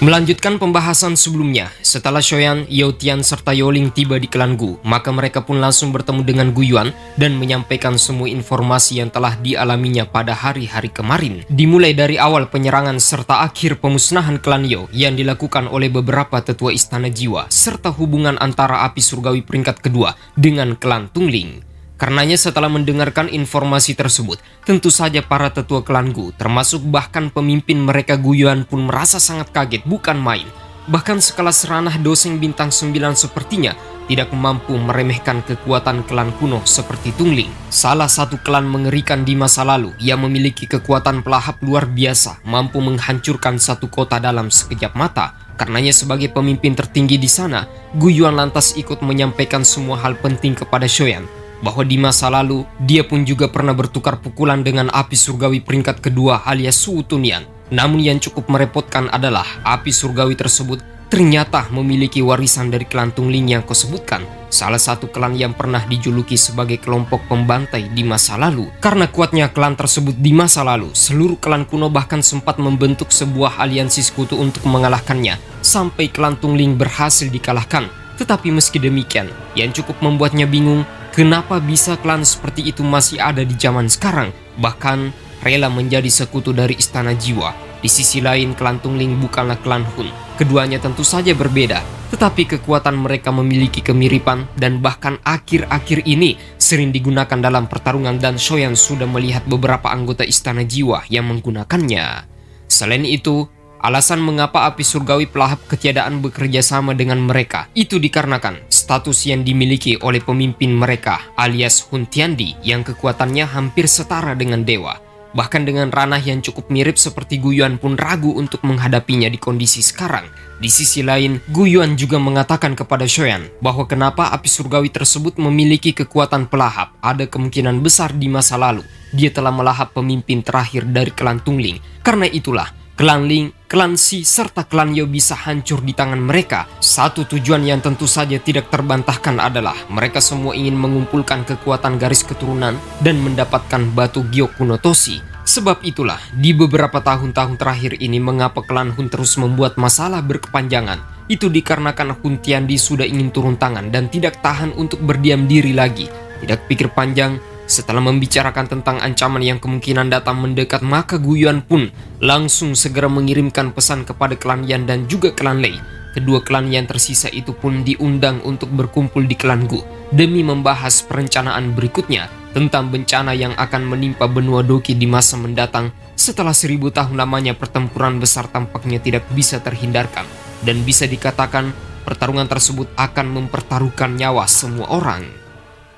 Melanjutkan pembahasan sebelumnya, setelah Shoyan, Yaotian, serta Yoling tiba di klan Gu, maka mereka pun langsung bertemu dengan Gu Yuan dan menyampaikan semua informasi yang telah dialaminya pada hari-hari kemarin. Dimulai dari awal penyerangan serta akhir pemusnahan klan Yo yang dilakukan oleh beberapa tetua istana jiwa, serta hubungan antara api surgawi peringkat kedua dengan klan Tungling. Karenanya setelah mendengarkan informasi tersebut, tentu saja para tetua klan Gu, termasuk bahkan pemimpin mereka Gu Yuan pun merasa sangat kaget bukan main. Bahkan sekelas ranah doseng bintang 9 sepertinya tidak mampu meremehkan kekuatan klan kuno seperti Tungling. Salah satu klan mengerikan di masa lalu yang memiliki kekuatan pelahap luar biasa, mampu menghancurkan satu kota dalam sekejap mata. Karenanya sebagai pemimpin tertinggi di sana, Gu Yuan lantas ikut menyampaikan semua hal penting kepada Shoyan, bahwa di masa lalu dia pun juga pernah bertukar pukulan dengan api surgawi peringkat kedua alias Su Tunian. Namun yang cukup merepotkan adalah api surgawi tersebut ternyata memiliki warisan dari klan Tungling yang kau sebutkan, salah satu klan yang pernah dijuluki sebagai kelompok pembantai di masa lalu. Karena kuatnya klan tersebut di masa lalu, seluruh klan kuno bahkan sempat membentuk sebuah aliansi sekutu untuk mengalahkannya, sampai klan Tungling berhasil dikalahkan. Tetapi meski demikian, yang cukup membuatnya bingung, kenapa bisa klan seperti itu masih ada di zaman sekarang, bahkan rela menjadi sekutu dari istana jiwa. Di sisi lain, klan Tungling bukanlah klan Hun. Keduanya tentu saja berbeda, tetapi kekuatan mereka memiliki kemiripan dan bahkan akhir-akhir ini sering digunakan dalam pertarungan dan Shoyan sudah melihat beberapa anggota istana jiwa yang menggunakannya. Selain itu, alasan mengapa api surgawi pelahap ketiadaan bekerja sama dengan mereka itu dikarenakan status yang dimiliki oleh pemimpin mereka alias Hun Tiandi yang kekuatannya hampir setara dengan dewa. Bahkan dengan ranah yang cukup mirip seperti Gu Yuan pun ragu untuk menghadapinya di kondisi sekarang. Di sisi lain, Gu Yuan juga mengatakan kepada Shoyan bahwa kenapa api surgawi tersebut memiliki kekuatan pelahap, ada kemungkinan besar di masa lalu dia telah melahap pemimpin terakhir dari klan Tungling. Karena itulah klan Ling, klan Si, serta klan Yo bisa hancur di tangan mereka. Satu tujuan yang tentu saja tidak terbantahkan adalah mereka semua ingin mengumpulkan kekuatan garis keturunan dan mendapatkan batu Gyoku no Toshi. Sebab itulah, di beberapa tahun-tahun terakhir ini mengapa klan Hun terus membuat masalah berkepanjangan. Itu dikarenakan Hun Tiandi sudah ingin turun tangan dan tidak tahan untuk berdiam diri lagi. Tidak pikir panjang, setelah membicarakan tentang ancaman yang kemungkinan datang mendekat, maka Gu Yuan pun langsung segera mengirimkan pesan kepada klan Yan dan juga klan Lei. Kedua klan yang tersisa itu pun diundang untuk berkumpul di klan Gu demi membahas perencanaan berikutnya tentang bencana yang akan menimpa benua Doki di masa mendatang. Setelah 1000 tahun lamanya pertempuran besar tampaknya tidak bisa terhindarkan dan bisa dikatakan pertarungan tersebut akan mempertaruhkan nyawa semua orang.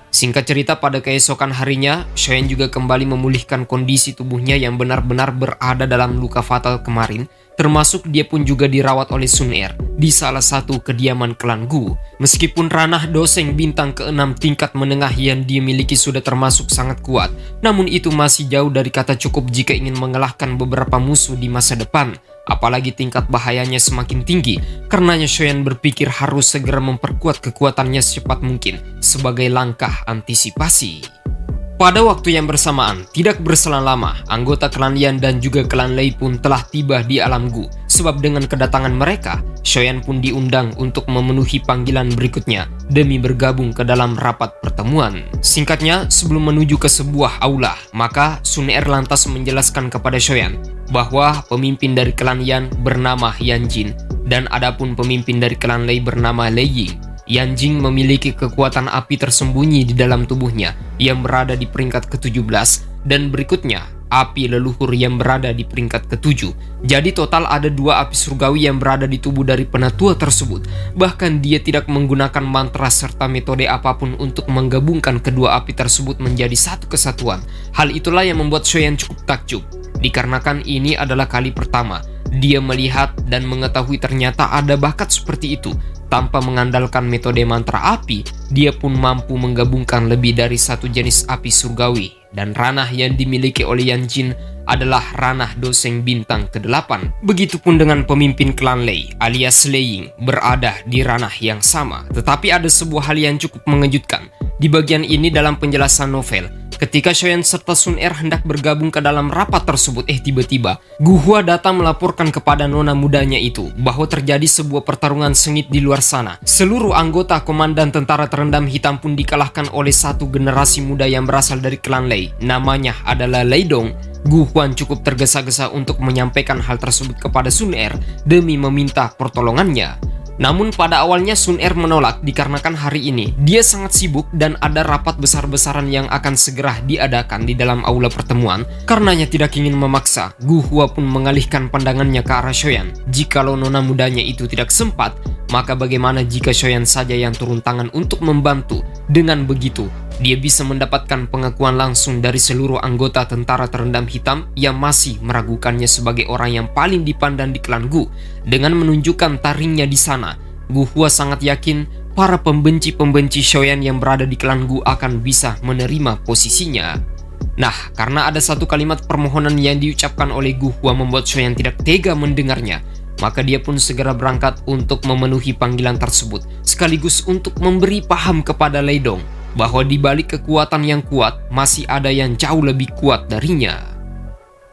Singkat cerita, pada keesokan harinya, Shoyan juga kembali memulihkan kondisi tubuhnya yang benar-benar berada dalam luka fatal kemarin, termasuk dia pun juga dirawat oleh Sun Er di salah satu kediaman klan Gu. Meskipun ranah doseng bintang ke-6 tingkat menengah yang dia miliki sudah termasuk sangat kuat, namun itu masih jauh dari kata cukup jika ingin mengalahkan beberapa musuh di masa depan. Apalagi tingkat bahayanya semakin tinggi, karenanya Shoyan berpikir harus segera memperkuat kekuatannya secepat mungkin sebagai langkah antisipasi. Pada waktu yang bersamaan, tidak berselang lama, anggota klan Yan dan juga klan Lei pun telah tiba di alam Gu. Sebab dengan kedatangan mereka, Shoyan pun diundang untuk memenuhi panggilan berikutnya demi bergabung ke dalam rapat pertemuan. Singkatnya, sebelum menuju ke sebuah aula, maka Sun Er lantas menjelaskan kepada Shoyan bahwa pemimpin dari klan Yan bernama Yan Jin dan adapun pemimpin dari klan Lei bernama Lei Ying. Yan Jing memiliki kekuatan api tersembunyi di dalam tubuhnya yang berada di peringkat ke-17 dan berikutnya api leluhur yang berada di peringkat ke-7. Jadi total ada 2 api surgawi yang berada di tubuh dari penatua tersebut. Bahkan dia tidak menggunakan mantra serta metode apapun untuk menggabungkan kedua api tersebut menjadi satu kesatuan. Hal itulah yang membuat Shoyan cukup takjub, dikarenakan ini adalah kali pertama dia melihat dan mengetahui ternyata ada bakat seperti itu. Tanpa mengandalkan metode mantra api, dia pun mampu menggabungkan lebih dari satu jenis api surgawi. Dan ranah yang dimiliki oleh Yan Jin adalah ranah Doseng bintang ke-8. Begitupun dengan pemimpin klan Lei alias Lei Ying berada di ranah yang sama. Tetapi ada sebuah hal yang cukup mengejutkan. Di bagian ini dalam penjelasan novel, ketika Xiaoyan serta Sun Er hendak bergabung ke dalam rapat tersebut, tiba-tiba Gu Hua datang melaporkan kepada nona mudanya itu bahwa terjadi sebuah pertarungan sengit di luar sana. Seluruh anggota komandan tentara terendam hitam pun dikalahkan oleh satu generasi muda yang berasal dari klan Lei. Namanya adalah Lei Dong. Gu Huan cukup tergesa-gesa untuk menyampaikan hal tersebut kepada Sun Er demi meminta pertolongannya. Namun pada awalnya Sun Er menolak dikarenakan hari ini dia sangat sibuk dan ada rapat besar-besaran yang akan segera diadakan di dalam aula pertemuan. Karenanya tidak ingin memaksa, Gu Hua pun mengalihkan pandangannya ke arah Xiaoyan. Jikalau nona mudanya itu tidak sempat, maka bagaimana jika Xiaoyan saja yang turun tangan untuk membantu? Dengan begitu, dia bisa mendapatkan pengakuan langsung dari seluruh anggota tentara terendam hitam yang masih meragukannya sebagai orang yang paling dipandang di klan Gu. Dengan menunjukkan taringnya di sana, Gu Hua sangat yakin para pembenci-pembenci Xiaoyan yang berada di klan Gu akan bisa menerima posisinya. Nah, karena ada satu kalimat permohonan yang diucapkan oleh Gu Hua membuat Xiaoyan tidak tega mendengarnya, maka dia pun segera berangkat untuk memenuhi panggilan tersebut, sekaligus untuk memberi paham kepada Lei Dong bahwa di balik kekuatan yang kuat masih ada yang jauh lebih kuat darinya.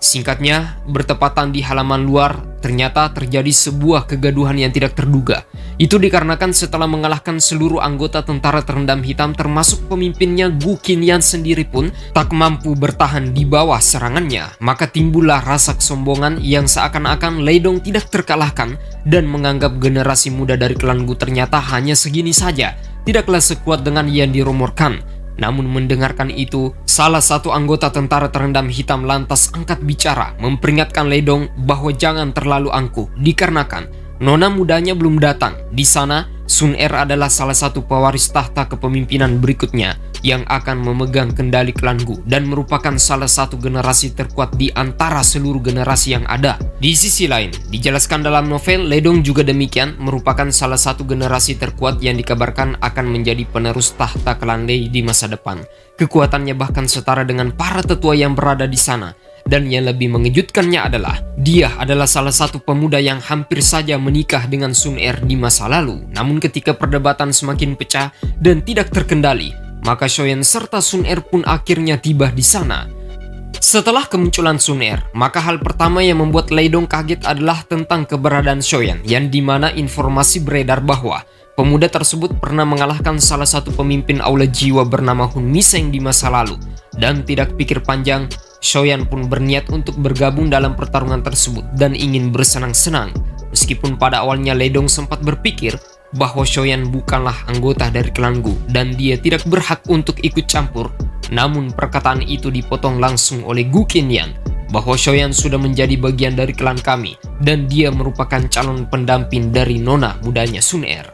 Singkatnya, bertepatan di halaman luar, ternyata terjadi sebuah kegaduhan yang tidak terduga. Itu dikarenakan setelah mengalahkan seluruh anggota tentara terendam hitam termasuk pemimpinnya Gu Qinyan sendiri pun tak mampu bertahan di bawah serangannya. Maka timbullah rasa kesombongan yang seakan-akan Lei Dong tidak terkalahkan dan menganggap generasi muda dari klan Gu ternyata hanya segini saja, tidaklah sekuat dengan yang dirumorkan. Namun mendengarkan itu, salah satu anggota tentara terendam hitam lantas angkat bicara memperingatkan Lei Dong bahwa jangan terlalu angkuh dikarenakan nona mudanya belum datang. Di sana, Sun Er adalah salah satu pewaris tahta kepemimpinan berikutnya yang akan memegang kendali klan Gu dan merupakan salah satu generasi terkuat di antara seluruh generasi yang ada. Di sisi lain, dijelaskan dalam novel, Lei Dong juga demikian merupakan salah satu generasi terkuat yang dikabarkan akan menjadi penerus tahta klan Lei di masa depan. Kekuatannya bahkan setara dengan para tetua yang berada di sana. Dan yang lebih mengejutkannya adalah, dia adalah salah satu pemuda yang hampir saja menikah dengan Sun Er di masa lalu. Namun ketika perdebatan semakin pecah dan tidak terkendali, maka Xiaoyan serta Sun Er pun akhirnya tiba di sana. Setelah kemunculan Sun Er, maka hal pertama yang membuat Lei Dong kaget adalah tentang keberadaan Xiaoyan, yang dimana informasi beredar bahwa pemuda tersebut pernah mengalahkan salah satu pemimpin aula jiwa bernama Hun Miseng di masa lalu. Dan tidak pikir panjang, Xiaoyan pun berniat untuk bergabung dalam pertarungan tersebut dan ingin bersenang-senang. Meskipun pada awalnya Lei Dong sempat berpikir bahwa Xiaoyan bukanlah anggota dari klan Gu dan dia tidak berhak untuk ikut campur, namun perkataan itu dipotong langsung oleh Gu Qinyan bahwa Xiaoyan sudah menjadi bagian dari klan kami dan dia merupakan calon pendamping dari nona mudanya Sun Er.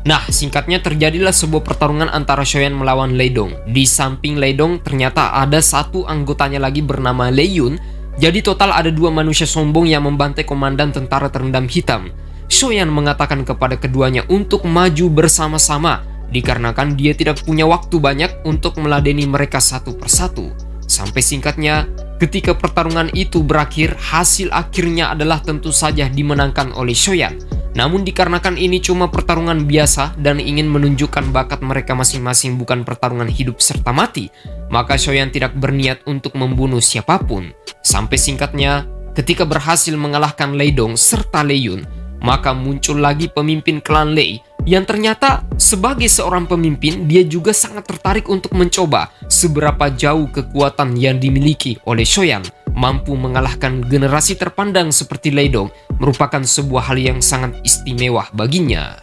Nah, singkatnya terjadilah sebuah pertarungan antara Xiaoyan melawan Lei Dong. Di samping Lei Dong ternyata ada satu anggotanya lagi bernama Lei Yun. Jadi total ada dua manusia sombong yang membantai komandan tentara terendam hitam. Xiaoyan mengatakan kepada keduanya untuk maju bersama-sama dikarenakan dia tidak punya waktu banyak untuk meladeni mereka satu persatu. Sampai singkatnya, ketika pertarungan itu berakhir, hasil akhirnya adalah tentu saja dimenangkan oleh Xiaoyan. Namun dikarenakan ini cuma pertarungan biasa dan ingin menunjukkan bakat mereka masing-masing bukan pertarungan hidup serta mati, maka Xiaoyan tidak berniat untuk membunuh siapapun. Sampai singkatnya, ketika berhasil mengalahkan Lei Dong serta Lei Yun, maka muncul lagi pemimpin klan Lei yang ternyata sebagai seorang pemimpin dia juga sangat tertarik untuk mencoba seberapa jauh kekuatan yang dimiliki oleh Xiaoyan. Mampu mengalahkan generasi terpandang seperti Lei Dong merupakan sebuah hal yang sangat istimewa baginya.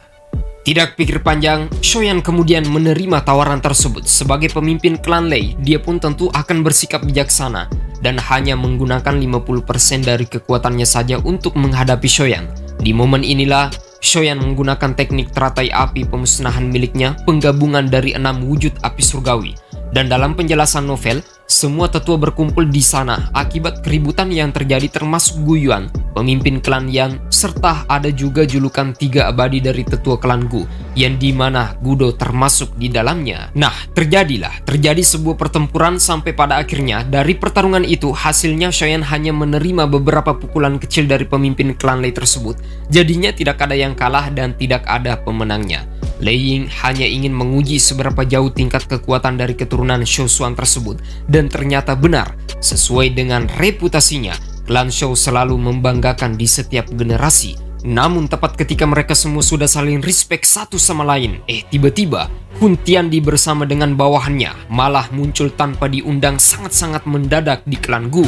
Tidak pikir panjang, Xiaoyan kemudian menerima tawaran tersebut. Sebagai pemimpin klan Lei, dia pun tentu akan bersikap bijaksana dan hanya menggunakan 50% dari kekuatannya saja untuk menghadapi Xiaoyan. Di momen inilah, Xiaoyan menggunakan teknik teratai api pemusnahan miliknya, penggabungan dari 6 wujud api surgawi. Dan dalam penjelasan novel, semua tetua berkumpul di sana akibat keributan yang terjadi termasuk Gu Yuan, pemimpin klan Yan, serta ada juga julukan 3 abadi dari tetua klan Gu, yang dimana Gudo termasuk di dalamnya. Nah, terjadi sebuah pertempuran sampai pada akhirnya dari pertarungan itu hasilnya Xiaoyan hanya menerima beberapa pukulan kecil dari pemimpin klan Lei tersebut. Jadinya tidak ada yang kalah dan tidak ada pemenangnya. Lei Ying hanya ingin menguji seberapa jauh tingkat kekuatan dari keturunan Shou Xuan tersebut, dan ternyata benar, sesuai dengan reputasinya, klan Shou selalu membanggakan di setiap generasi. Namun tepat ketika mereka semua sudah saling respect satu sama lain, tiba-tiba Hun Tiandi bersama dengan bawahannya malah muncul tanpa diundang sangat-sangat mendadak di klan Gu.